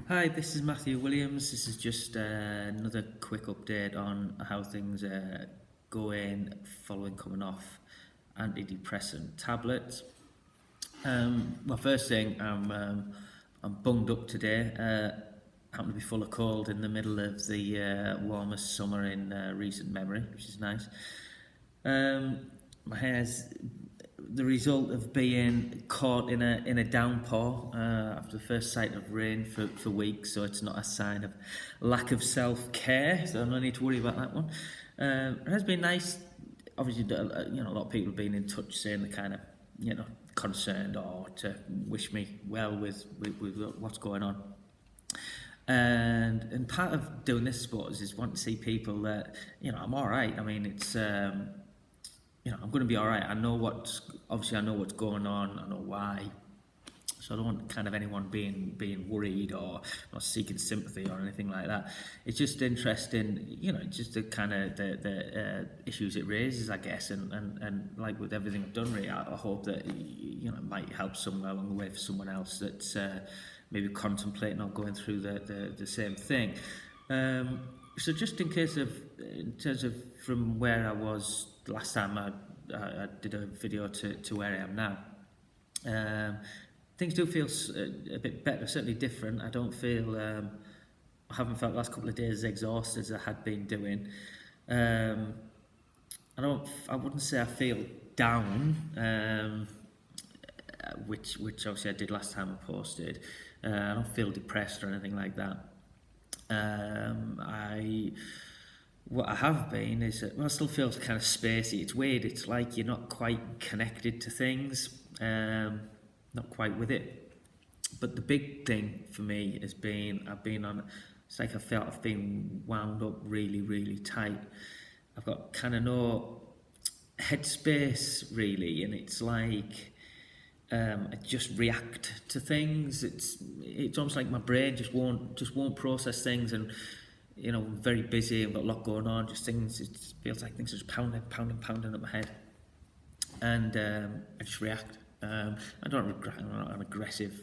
Hi, this is Matthew Williams. This is just another quick update on how things are going following coming off antidepressant tablets. First thing, I'm bunged up today. Happen to be full of cold in the middle of the warmest summer in recent memory, which is nice. My hair's the result of being caught in a downpour after the first sight of rain for weeks, so it's not a sign of lack of self-care, so no need to worry about that one. It has been nice. Obviously, a lot of people have been in touch saying they're kind of, concerned or to wish me well with what's going on. And part of doing this, I suppose, is want to see people that, I'm all right. I mean, it's I'm going to be all right. I know what's going on. I know why. So I don't want kind of anyone being worried or seeking sympathy or anything like that. It's just interesting, just the kind of the issues it raises, I guess, and like with everything I've done, really, I hope that it might help somewhere along the way for someone else that's maybe contemplating or going through the same thing. So just in terms of from where I was last time I did a video to where I am now, things do feel a bit better, certainly different. I don't feel, I haven't felt the last couple of days as exhausted as I had been doing. I wouldn't say I feel down, which obviously I did last time I posted. I don't feel depressed or anything like that. What I have been is that, I still feel kind of spacey. It's weird. It's like you're not quite connected to things, not quite with it. But the big thing for me has been it's like I felt I've been wound up really, really tight. I've got kind of no headspace really, and it's like I just react to things. It's almost like my brain just won't process things, and I'm very busy. I've got a lot going on. It feels like things are just pounding at my head, and I just react. I'm not an aggressive,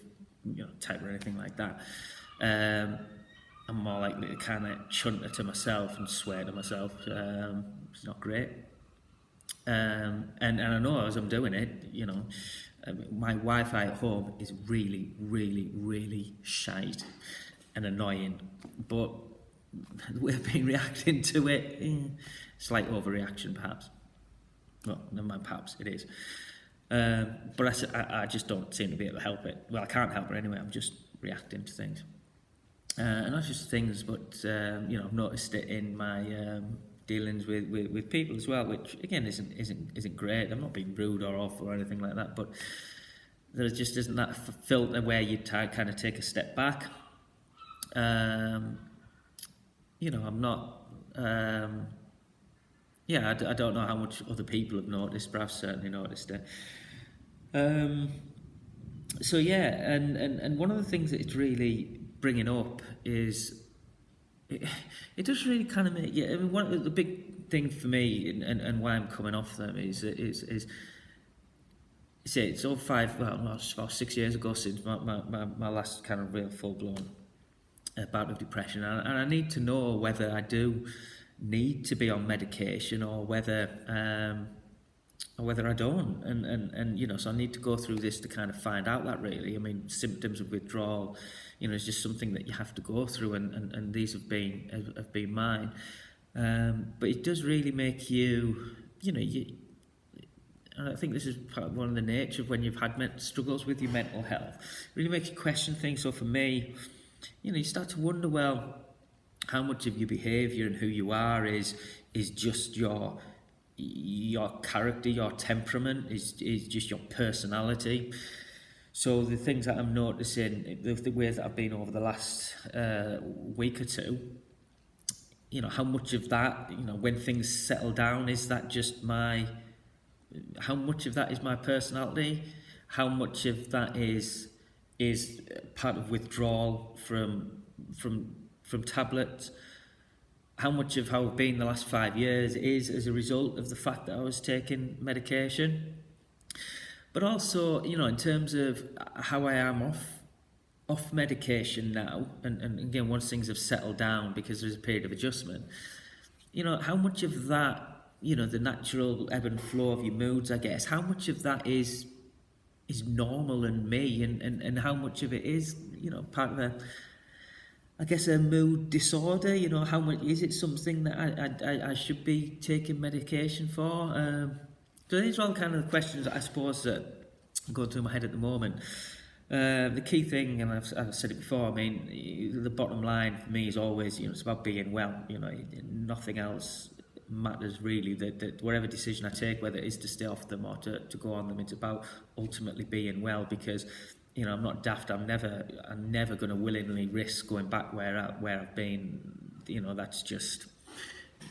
type or anything like that. I'm more likely to kind of chunter to myself and swear to myself. It's not great. And I know as I'm doing it, my Wi-Fi at home is really, really, really shite and annoying. But the way I've been reacting to it, slight overreaction perhaps. Well, never mind, perhaps it is. But I just don't seem to be able to help it. Well, I can't help it anyway. I'm just reacting to things, and not just things, but I've noticed it in my dealings with people as well, which again isn't great. I'm not being rude or awful or anything like that, but there just isn't that filter where you kind of take a step back. I'm not. I don't know how much other people have noticed, but I've certainly noticed it. And one of the things that it's really bringing up is it does really kind of make, I mean, one of the big thing for me and why I'm coming off them is it's all about 6 years ago since my last kind of real full-blown bout of depression, and I need to know whether I do need to be on medication or whether I don't, and so I need to go through this to kind of find out that really. I mean, symptoms of withdrawal, is just something that you have to go through, and these have been mine. But it does really make you, and I think this is part of one of the nature of when you've had struggles with your mental health. It really makes you question things. So for me, you start to wonder, well, how much of your behaviour and who you are is just your character, your temperament, is just your personality. So the things that I'm noticing, the ways that I've been over the last week or two, how much of that, when things settle down, is that just how much of that is my personality? How much of that is part of withdrawal from tablets? How much of how I've been the last 5 years is as a result of the fact that I was taking medication? But also, in terms of how I am off off medication now, and again, once things have settled down because there's a period of adjustment, how much of that, the natural ebb and flow of your moods, I guess, how much of that is normal and me, and how much of it is, part of a mood disorder. How much is it something that I should be taking medication for? So these are all kind of the questions that I suppose that are going through my head at the moment. The key thing, and I've said it before, I mean, the bottom line for me is always, it's about being well. Nothing else matters really. That whatever decision I take, whether it is to stay off them or to go on them, it's about ultimately being well, because I'm not daft. I'm never going to willingly risk going back where I've been. That's just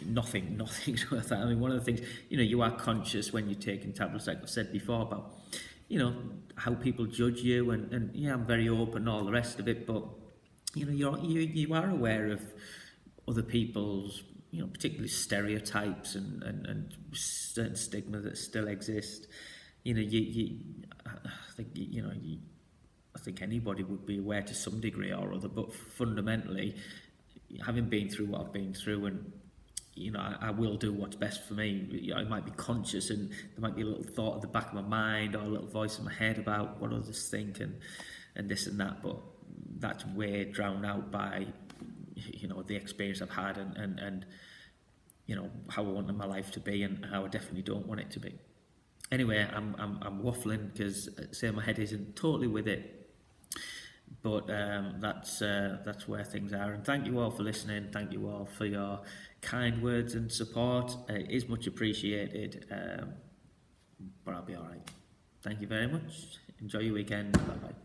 nothing's worth that. I mean, one of the things, you are conscious when you're taking tablets, like I've said before, about how people judge you, and yeah, I'm very open and all the rest of it, but you are aware of other people's, particularly stereotypes and certain stigma that still exist. I think anybody would be aware to some degree or other, but fundamentally, having been through what I've been through, and I will do what's best for me. I might be conscious, and there might be a little thought at the back of my mind or a little voice in my head about what others think and this and that, but that's way drowned out by the experience I've had and how I want my life to be and how I definitely don't want it to be. Anyway, I'm waffling because my head isn't totally with it. But that's where things are, and thank you all for listening. Thank you all for your kind words and support. It is much appreciated, but I'll be all right. Thank you very much. Enjoy your weekend. Bye bye.